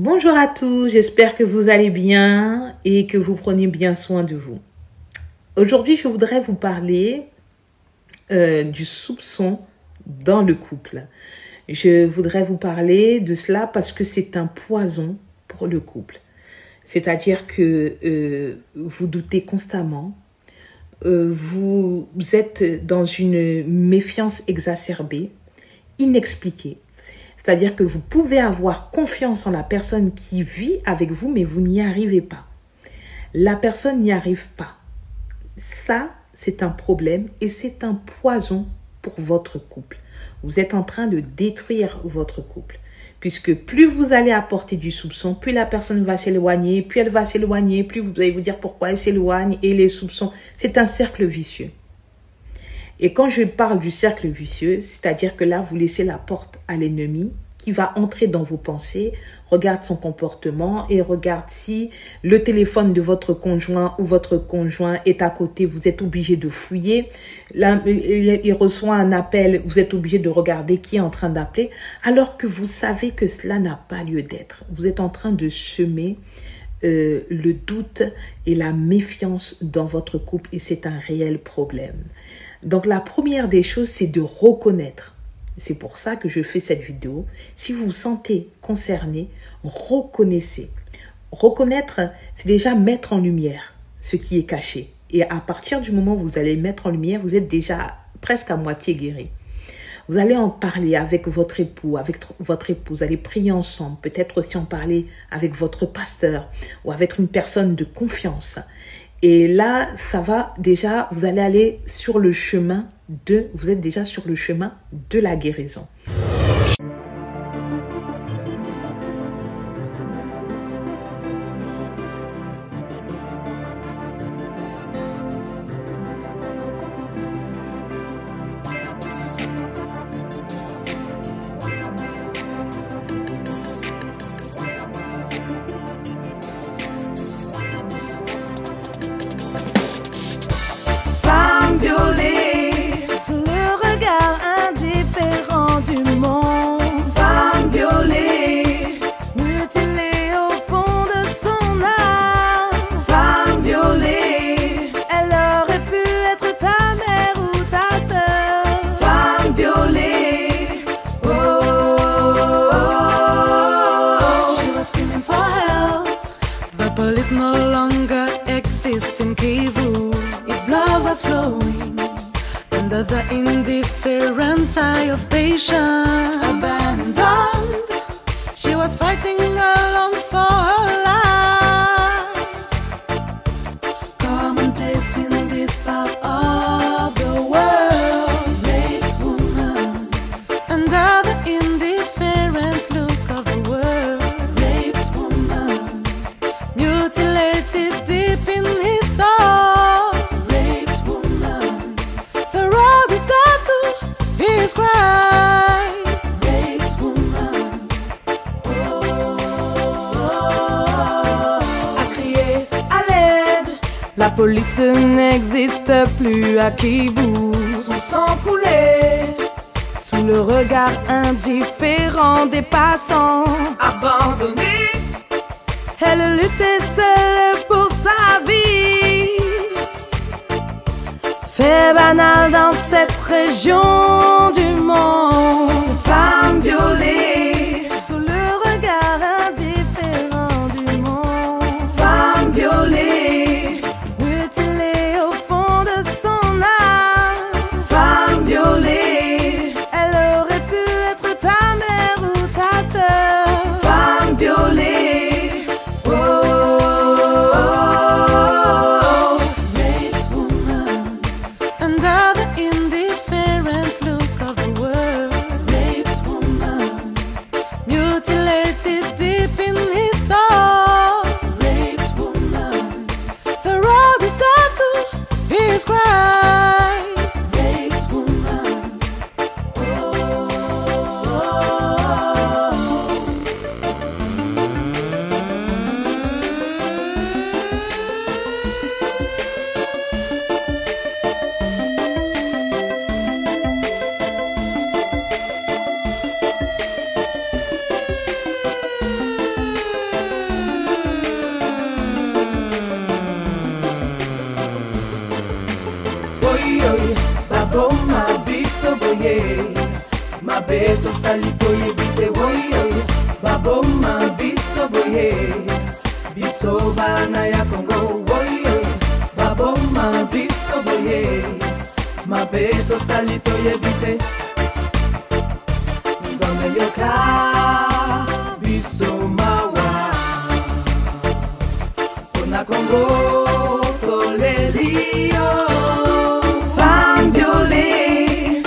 Bonjour à tous, j'espère que vous allez bien et que vous prenez bien soin de vous. Aujourd'hui, je voudrais vous parler du soupçon dans le couple. Je voudrais vous parler de cela parce que c'est un poison pour le couple. C'est-à-dire que vous doutez constamment, vous êtes dans une méfiance exacerbée, inexpliquée. C'est-à-dire que vous pouvez avoir confiance en la personne qui vit avec vous, mais vous n'y arrivez pas. La personne n'y arrive pas. Ça, c'est un problème et c'est un poison pour votre couple. Vous êtes en train de détruire votre couple. Puisque plus vous allez apporter du soupçon, plus la personne va s'éloigner, plus elle va s'éloigner, plus vous allez vous dire pourquoi elle s'éloigne et les soupçons. C'est un cercle vicieux. Et quand je parle du cercle vicieux, c'est-à-dire que là, vous laissez la porte à l'ennemi qui va entrer dans vos pensées, regarde son comportement et regarde si le téléphone de votre conjoint ou votre conjoint est à côté, vous êtes obligé de fouiller. Là, il reçoit un appel, vous êtes obligé de regarder qui est en train d'appeler, alors que vous savez que cela n'a pas lieu d'être. Vous êtes en train de semer le doute et la méfiance dans votre couple et c'est un réel problème. Donc la première des choses, c'est de reconnaître. C'est pour ça que je fais cette vidéo. Si vous vous sentez concerné, reconnaissez. Reconnaître, c'est déjà mettre en lumière ce qui est caché. Et à partir du moment où vous allez le mettre en lumière, vous êtes déjà presque à moitié guéri. Vous allez en parler avec votre époux, avec votre épouse, vous allez prier ensemble, peut-être aussi en parler avec votre pasteur ou avec une personne de confiance. Et là, ça va déjà, vous allez aller sur le chemin vous êtes déjà sur le chemin de la guérison. No longer exists in Kivu. His blood was flowing under the indifferent eye of patience. Abandoned, she was fighting alone for her life. Commonplace in this part of the world, late woman under the indifferent look of the world. Raped woman, mutilated deep in his soul. Raped woman, the road is up to his Christ. Raped woman, a crié à l'aide. La police n'existe plus à Kivu. Son sang coulait sous le regard indifférent des passants. Abandonnée, elle luttait seule pour sa vie. Fait banal dans cette région du monde. Femme violée sous le regard indifférent du monde. Femme violée, mutilée au fond de son âme. Femme violée, elle aurait pu être ta mère ou ta sœur. Femme violée. Mabeto salito yebite boye baboma biso boye biso bana ya Congo boye baboma biso boye Mabeto salito yebite Nzambe yoka biso mawa Kona Congo tolelio Femme violée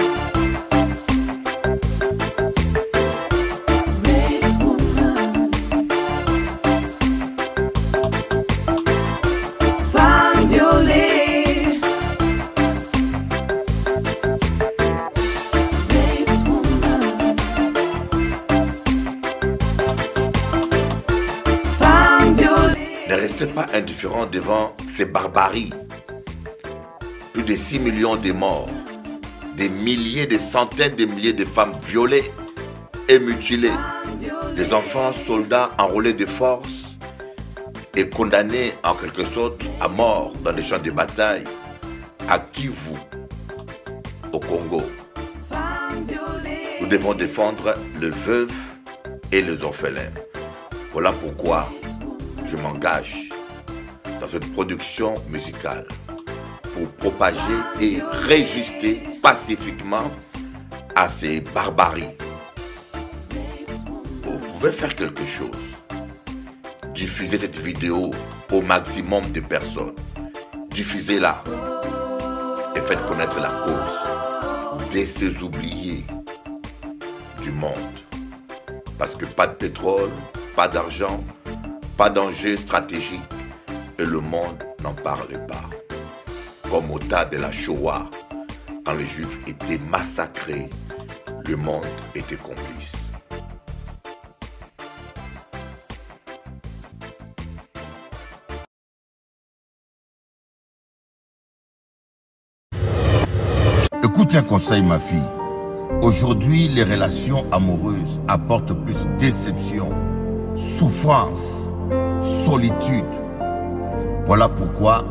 Great woman Femme violée Great woman Femme violée Ne restez pas indifférents devant ces barbaries. Plus de 6 millions de morts, des milliers, des centaines de milliers de femmes violées et mutilées, des enfants soldats enrôlés de force et condamnés en quelque sorte à mort dans les champs de bataille, à Kivu, au Congo. Nous devons défendre les veuves et les orphelins. Voilà pourquoi je m'engage dans cette production musicale pour propager et résister pacifiquement à ces barbaries. Vous pouvez faire quelque chose. Diffusez cette vidéo au maximum de personnes. Diffusez-la et faites connaître la cause de ces oubliés du monde. Parce que pas de pétrole, pas d'argent, pas d'enjeux stratégiques et le monde n'en parle pas. Comme au tas de la Shoah, quand les Juifs étaient massacrés, le monde était complice. Écoute un conseil, ma fille. Aujourd'hui, les relations amoureuses apportent plus déception, souffrance, solitude. Voilà pourquoi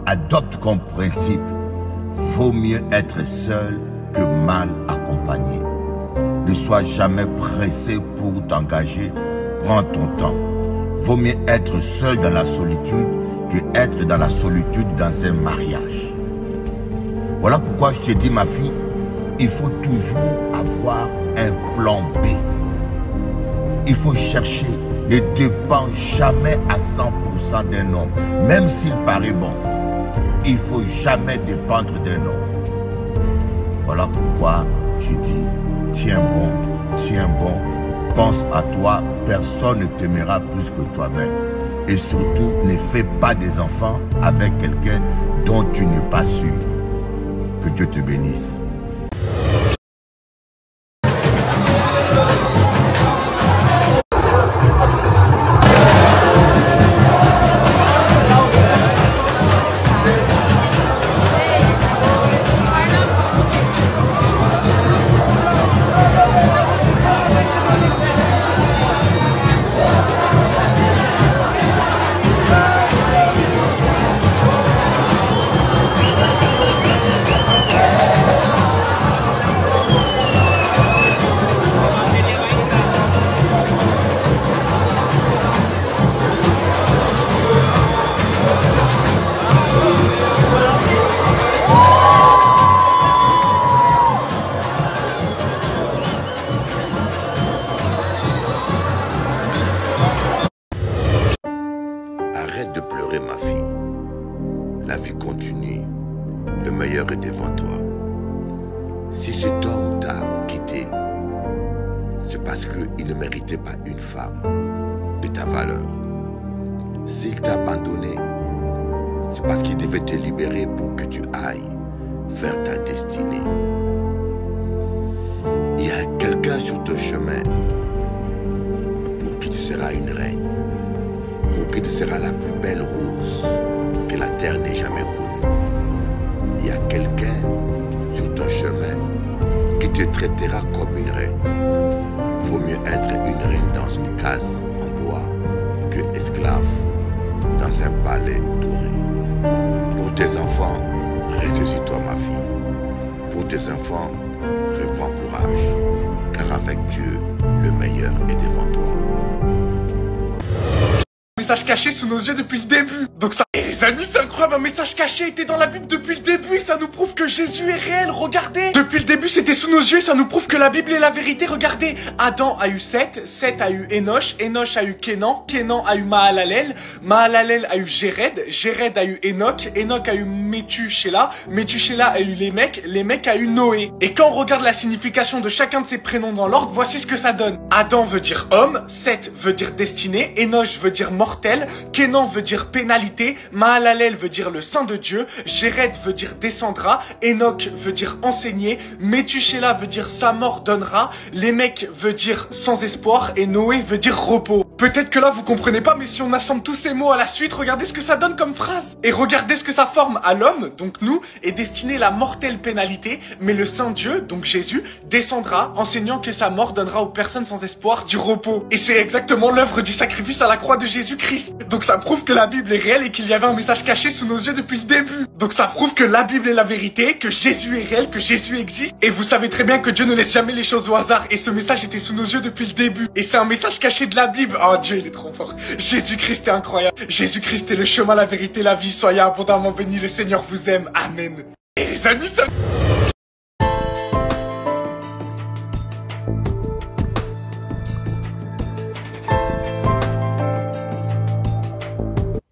adopte comme principe, vaut mieux être seul que mal accompagné. Ne sois jamais pressé pour t'engager, prends ton temps. Vaut mieux être seul dans la solitude que être dans la solitude dans un mariage. Voilà pourquoi je te dis, ma fille, il faut toujours avoir un plan B. Il faut chercher, ne dépend jamais à 100% d'un homme, même s'il paraît bon. Il ne faut jamais dépendre d'un homme. Voilà pourquoi je dis, tiens bon, pense à toi, personne ne t'aimera plus que toi-même. Et surtout, ne fais pas des enfants avec quelqu'un dont tu n'es pas sûr. Que Dieu te bénisse. Arrête de pleurer, ma fille. La vie continue. Le meilleur est devant toi. Si cet homme t'a quitté, c'est parce qu'il ne méritait pas une femme de ta valeur. S'il t'a abandonné, c'est parce qu'il devait te libérer pour que tu ailles vers ta destinée. Il y a quelqu'un sur ton chemin pour qui tu seras une reine, pour qui tu seras la plus belle rose que la terre n'ait jamais connue. Il y a quelqu'un sur ton chemin qui te traitera comme une reine. Vaut mieux être une reine dans une case en bois que esclave dans un palais doré. Pour tes enfants, reste sur toi, ma fille. Pour tes enfants, reprends courage. avec Dieu, le meilleur est devant toi. Message caché sous nos yeux depuis le début. Donc ça... Et les amis, c'est incroyable, un message caché était dans la Bible depuis le début et ça nous prouve que Jésus est réel, regardez. Depuis le début, c'était sous nos yeux et ça nous prouve que la Bible est la vérité, regardez. Adam a eu Seth, Seth a eu Enoch, Enoch a eu Kénan, Kénan a eu Mahalalel, Mahalalel a eu Jéred, Jéred a eu Enoch, Enoch a eu Métusélah, Métusélah a eu Lémec, Lémec a eu Noé. Et quand on regarde la signification de chacun de ces prénoms dans l'ordre, voici ce que ça donne. Adam veut dire homme, Seth veut dire destinée, Enoch veut dire mortel, Kénan veut dire pénalité, Mahalalel veut dire le saint de Dieu, Jéred veut dire descendra, Enoch veut dire enseigner, Métusélah veut dire sa mort donnera, Lémec veut dire sans espoir et Noé veut dire repos. Peut-être que là vous comprenez pas, mais si on assemble tous ces mots à la suite, regardez ce que ça donne comme phrase. Et regardez ce que ça forme. À l'homme, donc nous, est destinée la mortelle pénalité, mais le saint Dieu, donc Jésus, descendra, enseignant que sa mort donnera aux personnes sans espoir du repos. Et c'est exactement l'œuvre du sacrifice à la croix de Jésus-Christ. Donc ça prouve que la Bible est réelle et qu'il y avait un message caché sous nos yeux depuis le début. Donc ça prouve que la Bible est la vérité, que Jésus est réel, que Jésus existe. Et vous savez très bien que Dieu ne laisse jamais les choses au hasard. Et ce message était sous nos yeux depuis le début. Et c'est un message caché de la Bible. Oh Dieu, il est trop fort. Jésus-Christ est incroyable. Jésus-Christ est le chemin, la vérité, la vie. Soyez abondamment bénis. Le Seigneur vous aime. Amen. Et les amis, ça...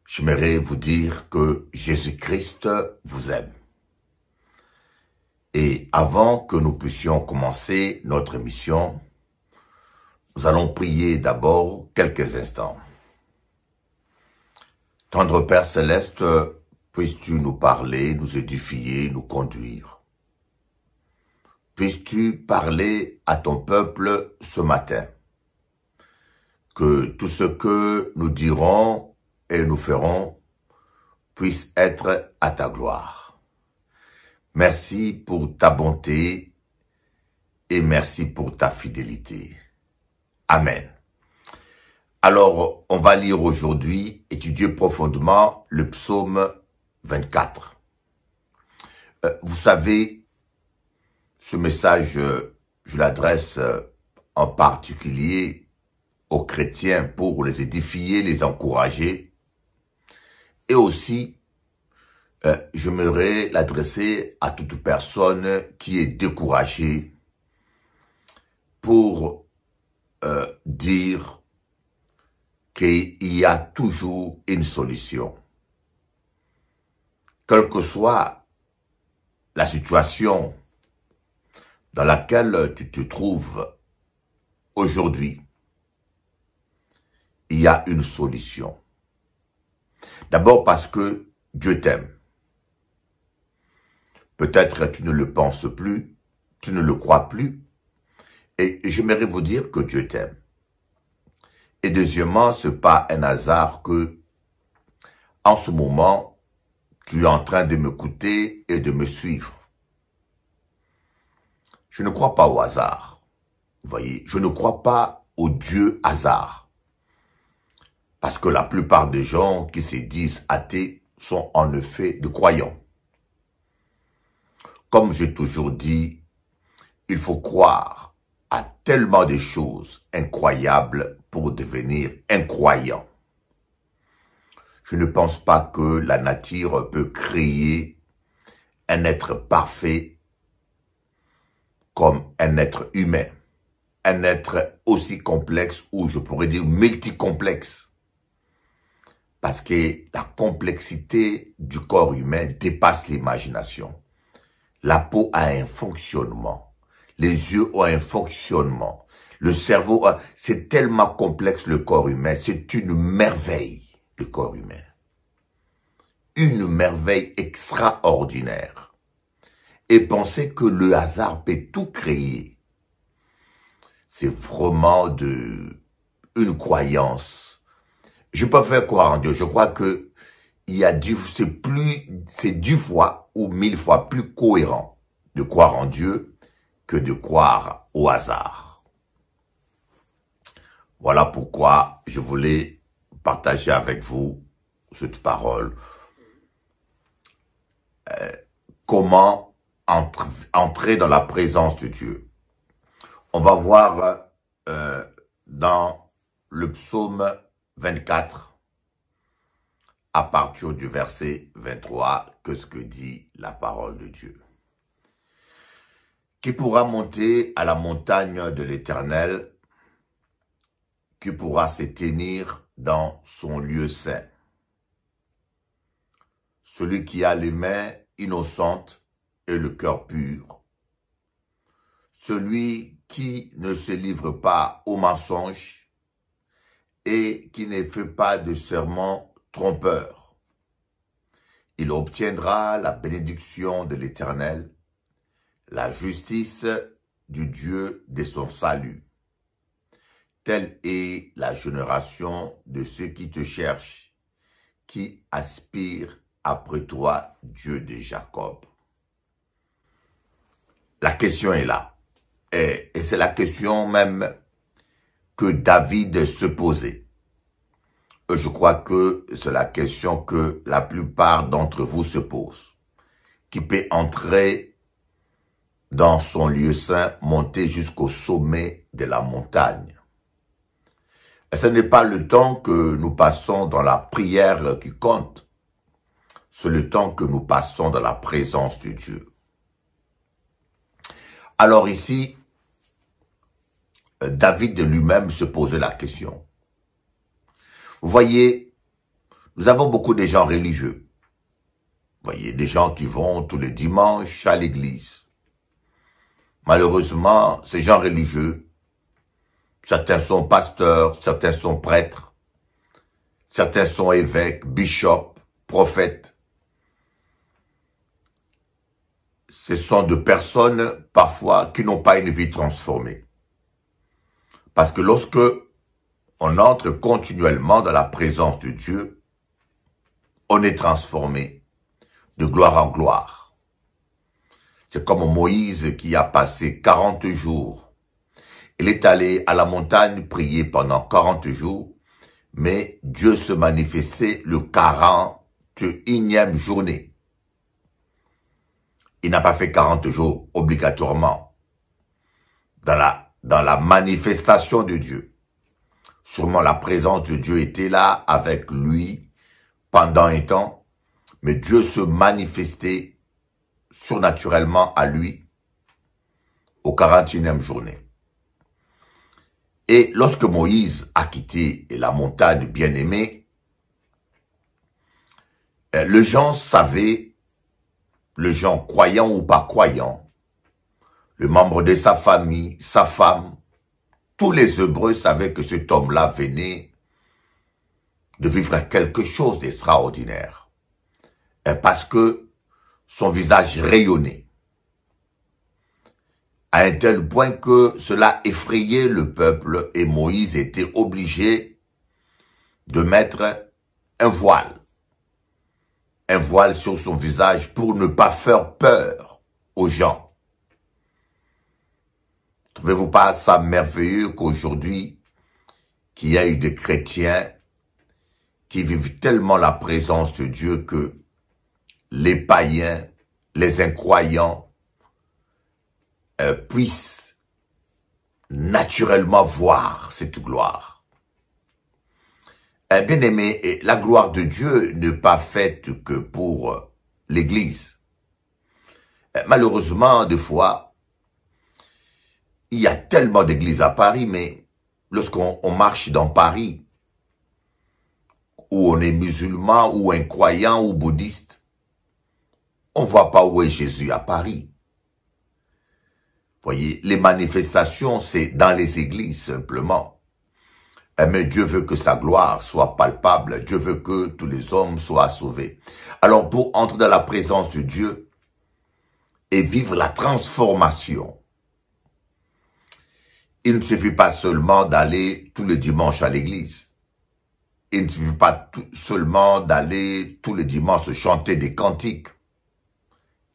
J'aimerais vous dire que Jésus-Christ vous aime. Et avant que nous puissions commencer notre émission, nous allons prier d'abord quelques instants. Tendre Père Céleste, puisses-tu nous parler, nous édifier, nous conduire. Puisses-tu parler à ton peuple ce matin. Que tout ce que nous dirons et nous ferons puisse être à ta gloire. Merci pour ta bonté et merci pour ta fidélité. Amen. Alors, on va lire aujourd'hui, étudier profondément le psaume 24. Vous savez, ce message, je l'adresse en particulier aux chrétiens pour les édifier, les encourager. Et aussi, j'aimerais l'adresser à toute personne qui est découragée pour dire qu'il y a toujours une solution. Quelle que soit la situation dans laquelle tu te trouves aujourd'hui, il y a une solution. D'abord parce que Dieu t'aime. Peut-être tu ne le penses plus, tu ne le crois plus, et j'aimerais vous dire que Dieu t'aime. Et deuxièmement, ce n'est pas un hasard que, en ce moment, tu es en train de m'écouter et de me suivre. Je ne crois pas au hasard. Vous voyez, je ne crois pas au Dieu hasard. Parce que la plupart des gens qui se disent athées sont en effet de croyants. Comme j'ai toujours dit, il faut croire à tellement de choses incroyables pour devenir incroyant. Je ne pense pas que la nature peut créer un être parfait comme un être humain. Un être aussi complexe, ou je pourrais dire multicomplexe. Parce que la complexité du corps humain dépasse l'imagination. La peau a un fonctionnement. Les yeux ont un fonctionnement. Le cerveau, c'est tellement complexe le corps humain. C'est une merveille, le corps humain. Une merveille extraordinaire. Et penser que le hasard peut tout créer, c'est vraiment une croyance. Je peux faire croire en Dieu. Je crois que c'est 10 fois ou 1000 fois plus cohérent de croire en Dieu que de croire au hasard. Voilà pourquoi je voulais partager avec vous cette parole. Comment entrer dans la présence de Dieu. On va voir dans le psaume 24, à partir du verset 23, que ce que dit la parole de Dieu. Qui pourra monter à la montagne de l'Éternel, qui pourra se tenir dans son lieu saint? Celui qui a les mains innocentes et le cœur pur, celui qui ne se livre pas au mensonge et qui ne fait pas de serment trompeur. Il obtiendra la bénédiction de l'Éternel, la justice du Dieu de son salut. Telle est la génération de ceux qui te cherchent, qui aspirent après toi, Dieu de Jacob. La question est là. Et c'est la question même que David se posait. Je crois que c'est la question que la plupart d'entre vous se posent. Qui peut entrer dans son lieu saint, monter jusqu'au sommet de la montagne? Et ce n'est pas le temps que nous passons dans la prière qui compte. C'est le temps que nous passons dans la présence de Dieu. Alors ici, David lui-même se posait la question. Vous voyez, nous avons beaucoup de gens religieux. Vous voyez, des gens qui vont tous les dimanches à l'église. Malheureusement, ces gens religieux, certains sont pasteurs, certains sont prêtres, certains sont évêques, bishops, prophètes. Ce sont de personnes, parfois, qui n'ont pas une vie transformée. Parce que lorsque on entre continuellement dans la présence de Dieu, on est transformé de gloire en gloire. C'est comme Moïse qui a passé 40 jours. Il est allé à la montagne prier pendant 40 jours, mais Dieu se manifestait le 41e journée. Il n'a pas fait 40 jours obligatoirement dans la manifestation de Dieu. Sûrement la présence de Dieu était là avec lui pendant un temps, mais Dieu se manifestait surnaturellement à lui au 41e journée. Et lorsque Moïse a quitté la montagne bien-aimée, les gens savaient, les gens croyants ou pas croyants, le membre de sa famille, sa femme, tous les Hébreux savaient que cet homme-là venait de vivre quelque chose d'extraordinaire. Parce que son visage rayonnait. À un tel point que cela effrayait le peuple et Moïse était obligé de mettre un voile sur son visage pour ne pas faire peur aux gens. Trouvez-vous pas ça merveilleux qu'aujourd'hui, qu'il y a eu des chrétiens qui vivent tellement la présence de Dieu que les païens, les incroyants puissent naturellement voir cette gloire. Bien aimé, la gloire de Dieu n'est pas faite que pour l'Église. Malheureusement, des fois, il y a tellement d'églises à Paris, mais lorsqu'on marche dans Paris, où on est musulman, ou un croyant, ou bouddhiste, on ne voit pas où est Jésus à Paris. Voyez, les manifestations, c'est dans les églises simplement. Mais Dieu veut que sa gloire soit palpable. Dieu veut que tous les hommes soient sauvés. Alors, pour entrer dans la présence de Dieu et vivre la transformation, il ne suffit pas seulement d'aller tous les dimanches à l'église. Il ne suffit pas seulement d'aller tous les dimanches chanter des cantiques.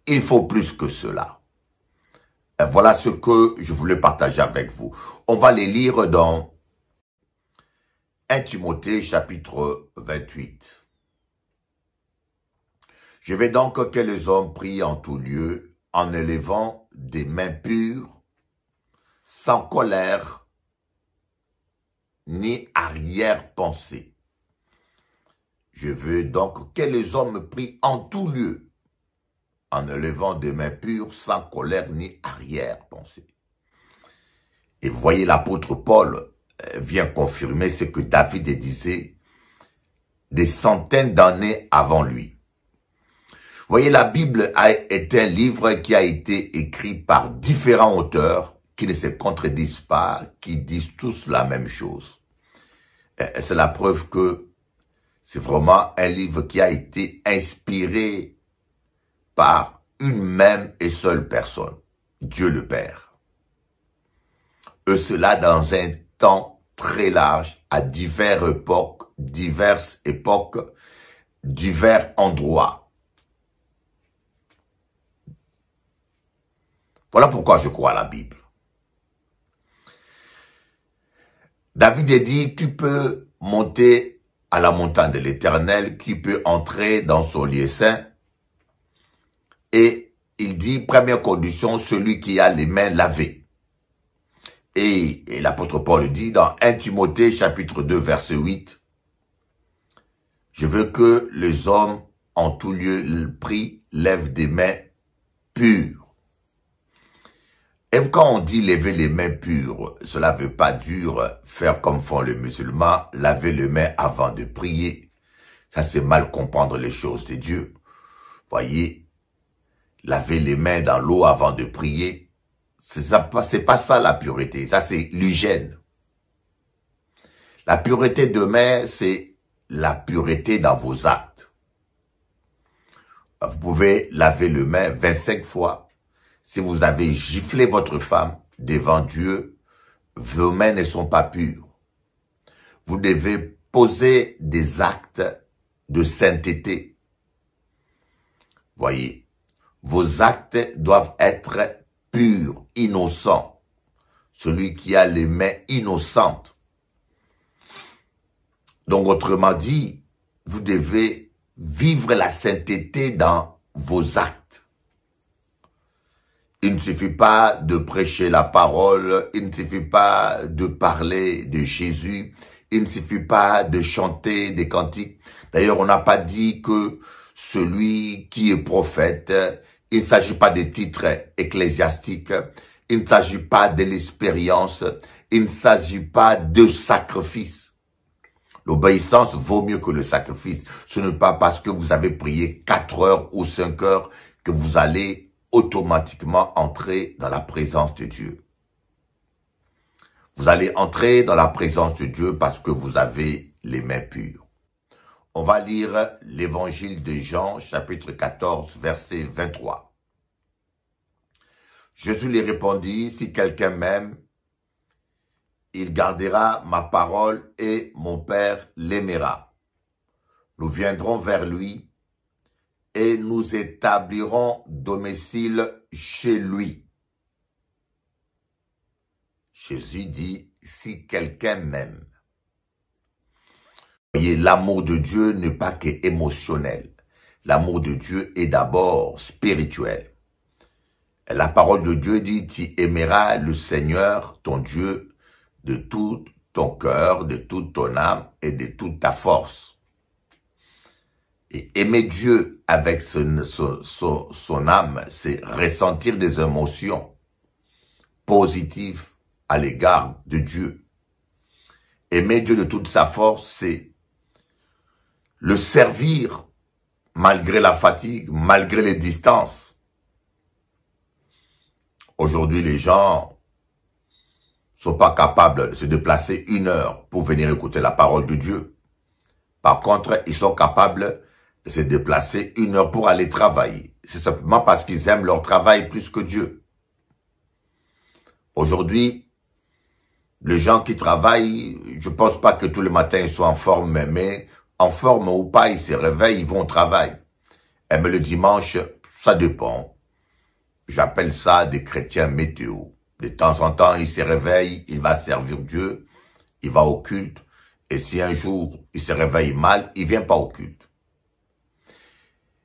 Il faut plus que cela. Et voilà ce que je voulais partager avec vous. On va les lire dans 1 Timothée chapitre 28. Je vais donc que les hommes prient en tout lieu, en élevant des mains pures, sans colère ni arrière-pensée. Je veux donc que les hommes prient en tout lieu, en élevant des mains pures, sans colère ni arrière-pensée. Et vous voyez, l'apôtre Paul vient confirmer ce que David disait des centaines d'années avant lui. Vous voyez, la Bible est un livre qui a été écrit par différents auteurs qui ne se contredisent pas, qui disent tous la même chose. C'est la preuve que c'est vraiment un livre qui a été inspiré par une même et seule personne, Dieu le Père. Et cela dans un temps très large, à diverses époques, divers endroits. Voilà pourquoi je crois à la Bible. David a dit, qui peut monter à la montagne de l'Éternel, qui peut entrer dans son lieu saint. Et il dit, première condition, celui qui a les mains lavées. Et l'apôtre Paul dit dans 1 Timothée chapitre 2 verset 8, je veux que les hommes en tout lieu prient, lèvent des mains pures. Et quand on dit lever les mains pures, cela ne veut pas dire faire comme font les musulmans, laver les mains avant de prier. Ça, c'est mal comprendre les choses de Dieu. Voyez, laver les mains dans l'eau avant de prier, c'est pas ça la pureté, ça c'est l'hygiène. La pureté de main, c'est la pureté dans vos actes. Vous pouvez laver les mains 25 fois. Si vous avez giflé votre femme devant Dieu, vos mains ne sont pas pures. Vous devez poser des actes de sainteté. Voyez, vos actes doivent être purs, innocents. Celui qui a les mains innocentes. Donc, autrement dit, vous devez vivre la sainteté dans vos actes. Il ne suffit pas de prêcher la parole, il ne suffit pas de parler de Jésus, il ne suffit pas de chanter des cantiques. D'ailleurs, on n'a pas dit que celui qui est prophète, il ne s'agit pas de titres ecclésiastiques, il ne s'agit pas de l'expérience, il ne s'agit pas de sacrifice. L'obéissance vaut mieux que le sacrifice. Ce n'est pas parce que vous avez prié 4 heures ou 5 heures que vous allez automatiquement entrer dans la présence de Dieu. Vous allez entrer dans la présence de Dieu parce que vous avez les mains pures. On va lire l'évangile de Jean, chapitre 14, verset 23. Jésus lui répondit, si quelqu'un m'aime, il gardera ma parole et mon Père l'aimera. Nous viendrons vers lui et nous établirons domicile chez lui. Jésus dit, si quelqu'un m'aime. Voyez, l'amour de Dieu n'est pas que émotionnel. L'amour de Dieu est d'abord spirituel. La parole de Dieu dit, tu aimeras le Seigneur, ton Dieu, de tout ton cœur, de toute ton âme et de toute ta force. Et aimer Dieu avec son âme, c'est ressentir des émotions positives à l'égard de Dieu. Aimer Dieu de toute sa force, c'est le servir malgré la fatigue, malgré les distances. Aujourd'hui, les gens sont pas capables de se déplacer 1 heure pour venir écouter la parole de Dieu. Par contre, ils sont capables de se déplacer 1 heure pour aller travailler. C'est simplement parce qu'ils aiment leur travail plus que Dieu. Aujourd'hui, les gens qui travaillent, je pense pas que tous les matins ils soient en forme, mais en forme ou pas, ils se réveillent, ils vont au travail. Et mais le dimanche, ça dépend. J'appelle ça des chrétiens météo. De temps en temps, il se réveille, il va servir Dieu, il va au culte. Et si un jour, il se réveille mal, il vient pas au culte.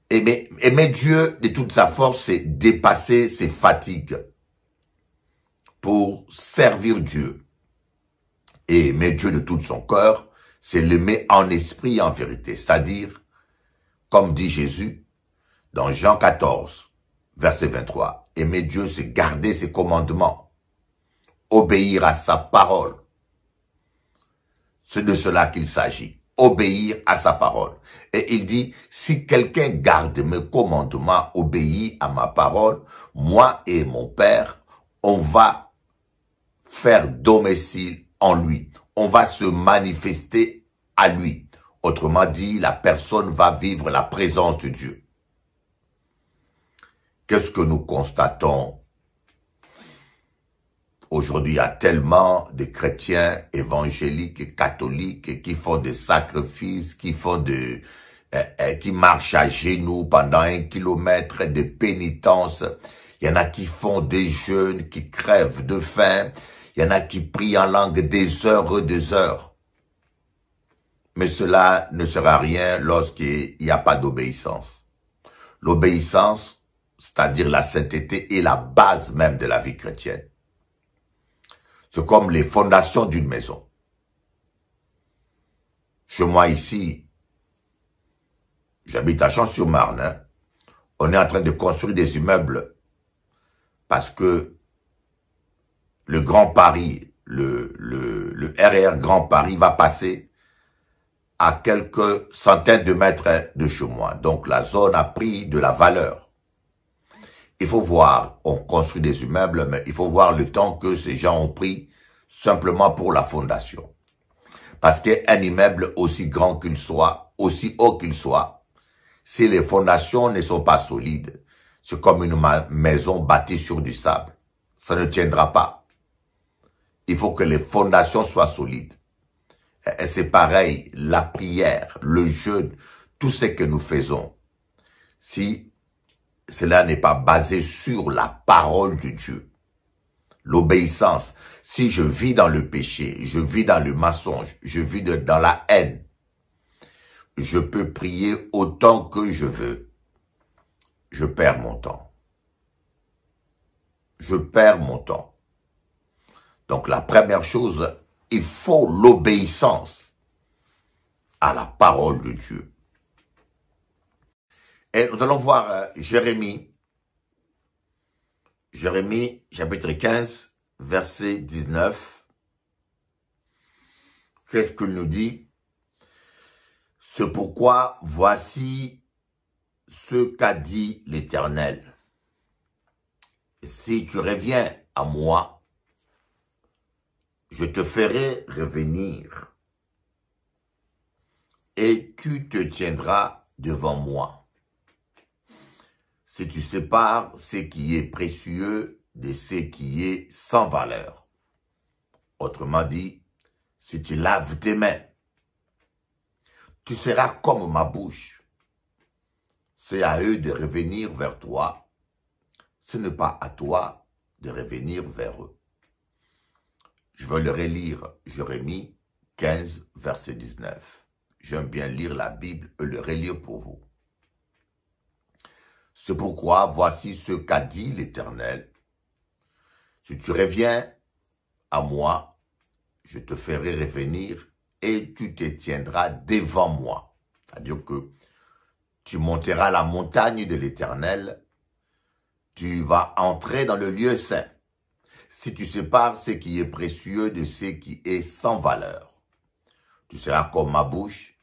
Aimer Dieu de toute sa force, c'est dépasser ses fatigues pour servir Dieu. Et aimer Dieu de tout son cœur, c'est l'aimer en esprit et en vérité. C'est-à-dire, comme dit Jésus dans Jean 14, verset 23, aimer Dieu, c'est garder ses commandements, obéir à sa parole. C'est de cela qu'il s'agit, obéir à sa parole. Et il dit, si quelqu'un garde mes commandements, obéit à ma parole, moi et mon Père, on va faire domicile en lui. On va se manifester à lui. Autrement dit, la personne va vivre la présence de Dieu. Qu'est-ce que nous constatons? Aujourd'hui, il y a tellement de chrétiens évangéliques et catholiques qui font des sacrifices, qui marchent à genoux pendant 1 kilomètre de pénitence. Il y en a qui font des jeûnes, qui crèvent de faim. Il y en a qui prient en langue des heures et des heures. Mais cela ne sera rien lorsqu'il n'y a pas d'obéissance. L'obéissance, c'est-à-dire la sainteté, est la base même de la vie chrétienne. C'est comme les fondations d'une maison. Chez moi ici, j'habite à Champs-sur-Marne, hein, on est en train de construire des immeubles parce que le Grand Paris, le RER Grand Paris va passer à quelques centaines de mètres de chez moi. Donc la zone a pris de la valeur. Il faut voir, on construit des immeubles, mais il faut voir le temps que ces gens ont pris simplement pour la fondation. Parce qu'un immeuble aussi grand qu'il soit, aussi haut qu'il soit, si les fondations ne sont pas solides, c'est comme une maison bâtie sur du sable. Ça ne tiendra pas. Il faut que les fondations soient solides. Et c'est pareil, la prière, le jeûne, tout ce que nous faisons. Si cela n'est pas basé sur la parole de Dieu, l'obéissance, si je vis dans le péché, je vis dans le mensonge, je vis dans la haine, je peux prier autant que je veux. Je perds mon temps. Je perds mon temps. Donc la première chose, il faut l'obéissance à la parole de Dieu. Et nous allons voir Jérémie, chapitre 15, verset 19. Qu'est-ce qu'il nous dit? C'est pourquoi voici ce qu'a dit l'Éternel. Si tu reviens à moi, je te ferai revenir et tu te tiendras devant moi. Si tu sépares ce qui est précieux de ce qui est sans valeur. Autrement dit, si tu laves tes mains, tu seras comme ma bouche. C'est à eux de revenir vers toi. Ce n'est pas à toi de revenir vers eux. Je vais le relire, Jérémie 15, verset 19. J'aime bien lire la Bible et le relire pour vous. C'est pourquoi voici ce qu'a dit l'Éternel. Si tu reviens à moi, je te ferai revenir et tu te tiendras devant moi. C'est-à-dire que tu monteras la montagne de l'Éternel, tu vas entrer dans le lieu saint. Si tu sépares ce qui est précieux de ce qui est sans valeur, tu seras comme ma bouche.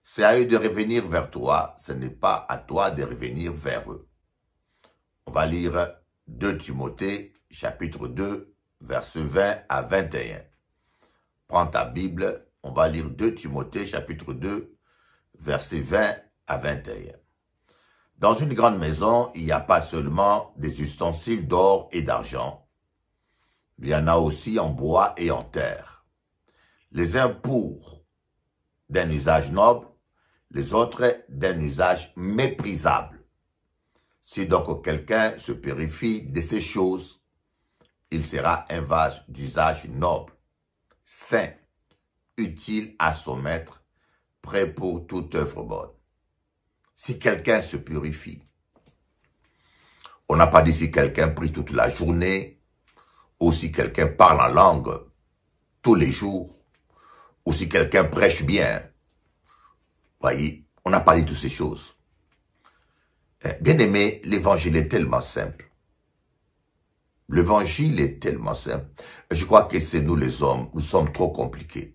C'est à eux de revenir vers toi, ce n'est pas à toi de revenir vers eux. On va lire 2 Timothée, chapitre 2, versets 20 à 21. Prends ta Bible, on va lire 2 Timothée, chapitre 2, versets 20 à 21. Dans une grande maison, il n'y a pas seulement des ustensiles d'or et d'argent, mais il y en a aussi en bois et en terre. Les uns pour d'un usage noble, les autres d'un usage méprisable. Si donc quelqu'un se purifie de ces choses, il sera un vase d'usage noble, saint, utile à son maître, prêt pour toute œuvre bonne. Si quelqu'un se purifie, on n'a pas dit si quelqu'un prie toute la journée, ou si quelqu'un parle en langue tous les jours, ou si quelqu'un prêche bien. Voyez, on n'a pas dit toutes ces choses. Bien aimé, l'évangile est tellement simple. L'évangile est tellement simple. Je crois que c'est nous les hommes, nous sommes trop compliqués.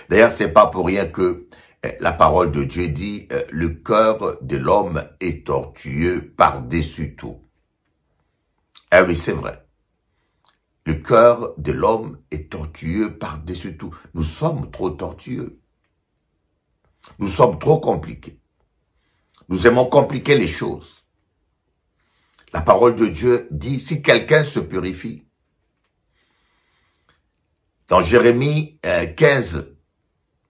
D'ailleurs, c'est pas pour rien que la parole de Dieu dit « Le cœur de l'homme est tortueux par-dessus tout ». Eh oui, c'est vrai. Le cœur de l'homme est tortueux par-dessus tout. Nous sommes trop tortueux. Nous sommes trop compliqués. Nous aimons compliquer les choses. La parole de Dieu dit, si quelqu'un se purifie. Dans Jérémie 15,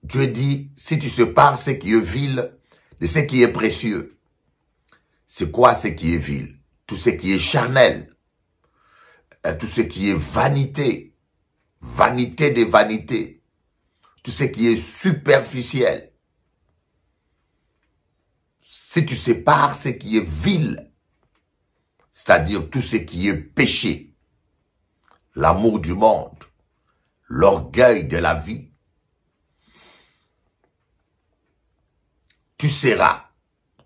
Dieu dit, si tu sépares ce qui est vil de ce qui est précieux. C'est quoi ce qui est vil? Tout ce qui est charnel. Tout ce qui est vanité. Vanité des vanités. Tout ce qui est superficiel. Si tu sépares ce qui est vil, c'est-à-dire tout ce qui est péché, l'amour du monde, l'orgueil de la vie, tu seras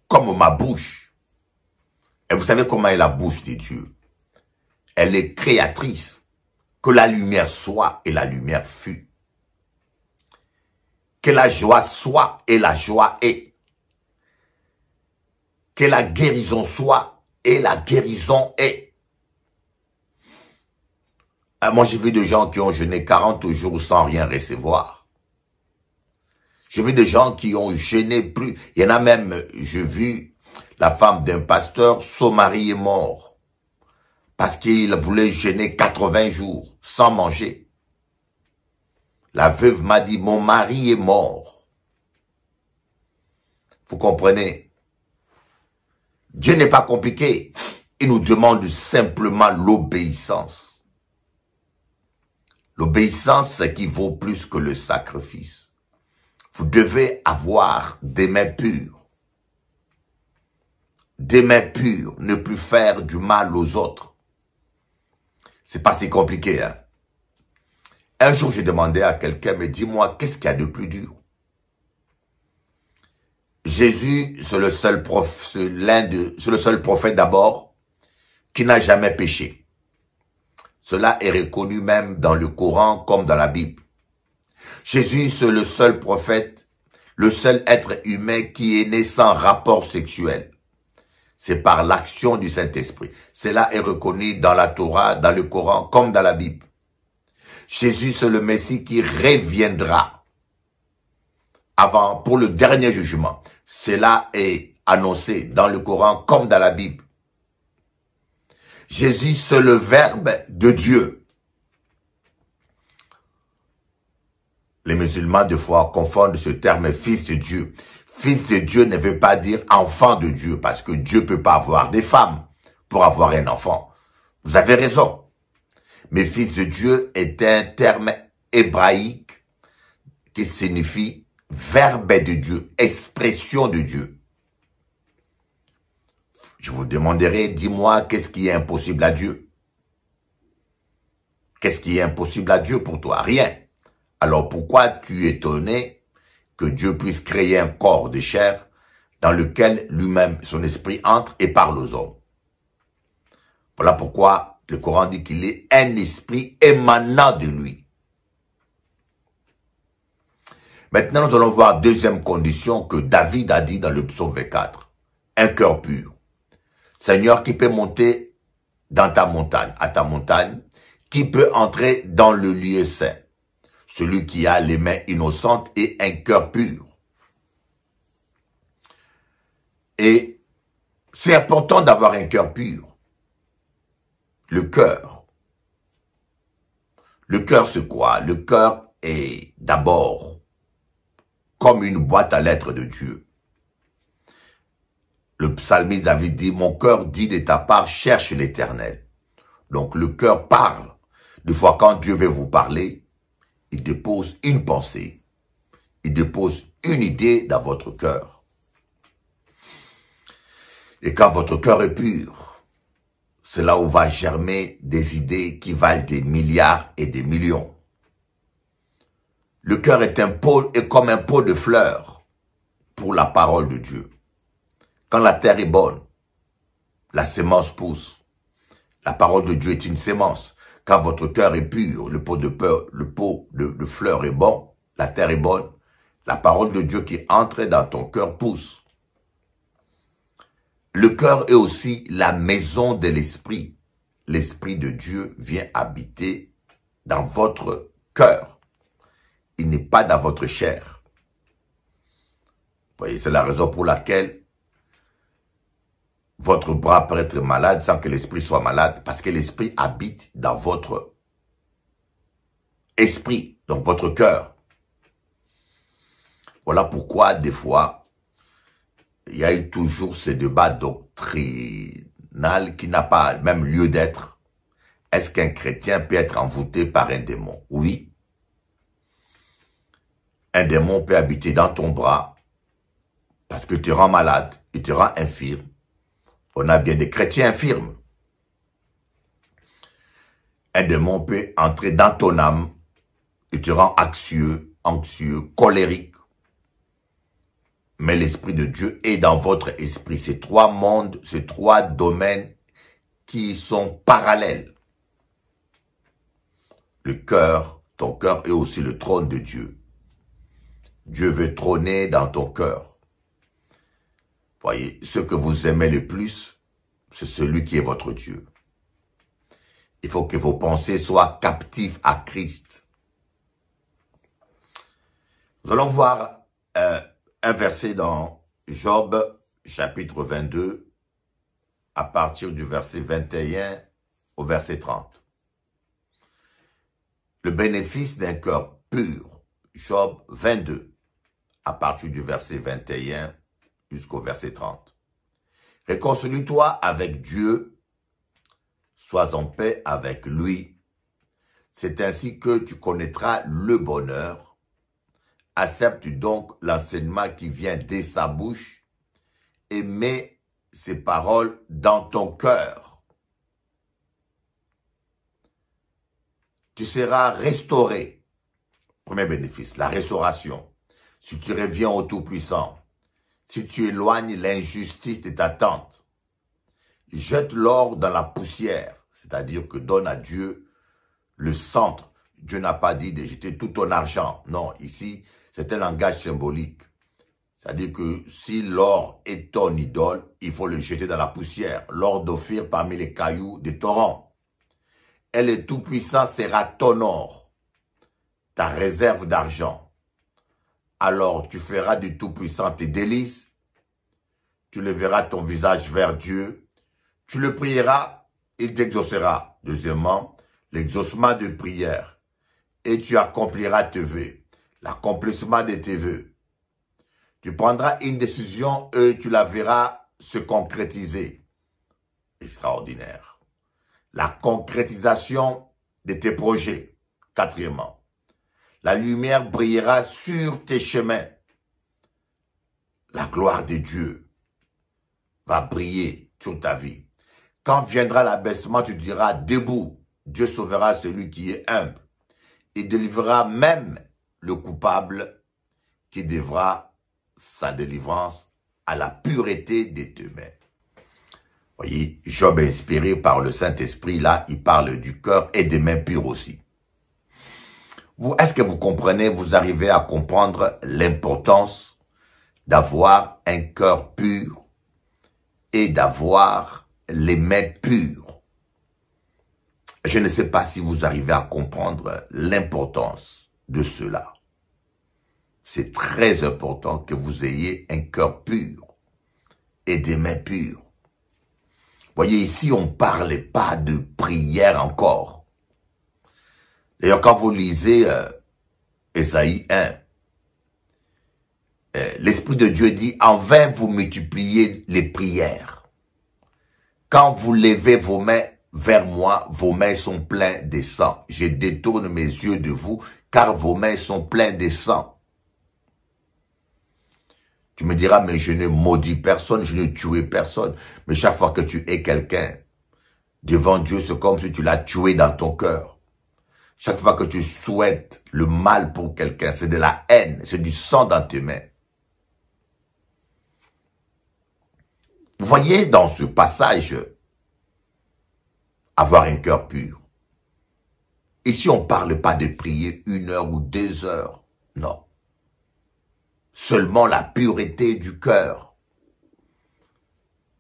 comme ma bouche. Et vous savez comment est la bouche de Dieu? Elle est créatrice. Que la lumière soit et la lumière fut. Que la joie soit et la joie est. Que la guérison soit et la guérison est. Moi, j'ai vu des gens qui ont jeûné 40 jours sans rien recevoir. J'ai vu des gens qui ont jeûné plus. Il y en a même, j'ai vu la femme d'un pasteur, son mari est mort. Parce qu'il voulait jeûner 80 jours sans manger. La veuve m'a dit, mon mari est mort. Vous comprenez? Dieu n'est pas compliqué. Il nous demande simplement l'obéissance. L'obéissance, c'est qui vaut plus que le sacrifice. Vous devez avoir des mains pures. Des mains pures, ne plus faire du mal aux autres. C'est pas si compliqué, hein. Un jour, j'ai demandé à quelqu'un, mais dis-moi, qu'est-ce qu'il y a de plus dur? Jésus, c'est le seul prophète d'abord qui n'a jamais péché. Cela est reconnu même dans le Coran comme dans la Bible. Jésus, c'est le seul prophète, le seul être humain qui est né sans rapport sexuel. C'est par l'action du Saint-Esprit. Cela est reconnu dans la Torah, dans le Coran, comme dans la Bible. Jésus, c'est le Messie qui reviendra pour le dernier jugement. Cela est annoncé dans le Coran comme dans la Bible. Jésus, c'est le Verbe de Dieu. Les musulmans, des fois, confondent ce terme fils de Dieu. Fils de Dieu ne veut pas dire enfant de Dieu, parce que Dieu ne peut pas avoir des femmes pour avoir un enfant. Vous avez raison. Mais fils de Dieu est un terme hébraïque qui signifie Verbe de Dieu, expression de Dieu. Je vous demanderai, dis-moi, qu'est-ce qui est impossible à Dieu? Qu'est-ce qui est impossible à Dieu pour toi? Rien. Alors pourquoi tu es étonné que Dieu puisse créer un corps de chair dans lequel lui-même, son esprit entre et parle aux hommes? Voilà pourquoi le Coran dit qu'il est un esprit émanant de lui. Maintenant, nous allons voir deuxième condition que David a dit dans le psaume 24. Un cœur pur. Seigneur, qui peut monter dans ta montagne, à ta montagne, qui peut entrer dans le lieu saint? Celui qui a les mains innocentes et un cœur pur. Et c'est important d'avoir un cœur pur. Le cœur. Le cœur, c'est quoi? Le cœur est d'abord comme une boîte à lettres de Dieu. Le psalmiste David dit, mon cœur dit de ta part, cherche l'Éternel. Donc le cœur parle. Des fois, quand Dieu veut vous parler, il dépose une pensée. Il dépose une idée dans votre cœur. Et quand votre cœur est pur, c'est là où va germer des idées qui valent des milliards et des millions. Le cœur est comme un pot de fleurs pour la parole de Dieu. Quand la terre est bonne, la sémence pousse. La parole de Dieu est une sémence. Quand votre cœur est pur, le pot de fleurs est bon, la terre est bonne, la parole de Dieu qui entre dans ton cœur pousse. Le cœur est aussi la maison de l'esprit. L'esprit de Dieu vient habiter dans votre cœur. Il n'est pas dans votre chair. Vous voyez, c'est la raison pour laquelle votre bras peut être malade sans que l'esprit soit malade, parce que l'esprit habite dans votre esprit, donc votre cœur. Voilà pourquoi, des fois, il y a eu toujours ce débat doctrinal qui n'a pas même lieu d'être. Est-ce qu'un chrétien peut être envoûté par un démon? Oui. Un démon peut habiter dans ton bras parce que te rend malade, il te rend infirme. On a bien des chrétiens infirmes. Un démon peut entrer dans ton âme et te rend anxieux, colérique. Mais l'Esprit de Dieu est dans votre esprit. Ces trois mondes, ces trois domaines qui sont parallèles. Le cœur, ton cœur est aussi le trône de Dieu. Dieu veut trôner dans ton cœur. Voyez, ce que vous aimez le plus, c'est celui qui est votre Dieu. Il faut que vos pensées soient captives à Christ. Nous allons voir un verset dans Job, chapitre 22, à partir du verset 21 au verset 30. Le bénéfice d'un cœur pur, Job 22, à partir du verset 21 jusqu'au verset 30. Réconcilie-toi avec Dieu, sois en paix avec lui. C'est ainsi que tu connaîtras le bonheur. Accepte donc l'enseignement qui vient de sa bouche et mets ses paroles dans ton cœur. Tu seras restauré. Premier bénéfice, la restauration. Si tu reviens au Tout-Puissant, si tu éloignes l'injustice de ta tente, jette l'or dans la poussière, c'est-à-dire que donne à Dieu le centre. Dieu n'a pas dit de jeter tout ton argent. Non, ici, c'est un langage symbolique. C'est-à-dire que si l'or est ton idole, il faut le jeter dans la poussière. L'or d'Ophir parmi les cailloux des torrents. Et le Tout-Puissant sera ton or, ta réserve d'argent. Alors tu feras du Tout-Puissant tes délices, tu leveras ton visage vers Dieu, tu le prieras, il t'exaucera. Deuxièmement, l'exaucement de prière, et tu accompliras tes vœux, l'accomplissement de tes vœux. Tu prendras une décision et tu la verras se concrétiser. Extraordinaire. La concrétisation de tes projets. Quatrièmement, la lumière brillera sur tes chemins. La gloire de Dieu va briller sur ta vie. Quand viendra l'abaissement, tu diras, debout, Dieu sauvera celui qui est humble. Il délivrera même le coupable qui devra sa délivrance à la pureté de tes mains. Voyez, Job est inspiré par le Saint-Esprit, là, il parle du cœur et des mains pures aussi. Est-ce que vous comprenez, vous arrivez à comprendre l'importance d'avoir un cœur pur et d'avoir les mains pures? Je ne sais pas si vous arrivez à comprendre l'importance de cela. C'est très important que vous ayez un cœur pur et des mains pures. Voyez, ici, on ne parle pas de prière encore. D'ailleurs, quand vous lisez Ésaïe 1, l'Esprit de Dieu dit, en vain vous multipliez les prières. Quand vous levez vos mains vers moi, vos mains sont pleines de sang. Je détourne mes yeux de vous, car vos mains sont pleines de sang. Tu me diras, mais je ne maudis personne, je ne tue personne. Mais chaque fois que tu es quelqu'un, devant Dieu, c'est comme si tu l'as tué dans ton cœur. Chaque fois que tu souhaites le mal pour quelqu'un, c'est de la haine, c'est du sang dans tes mains. Vous voyez dans ce passage, avoir un cœur pur. Ici, on ne parle pas de prier 1 heure ou 2 heures, non. Seulement la pureté du cœur.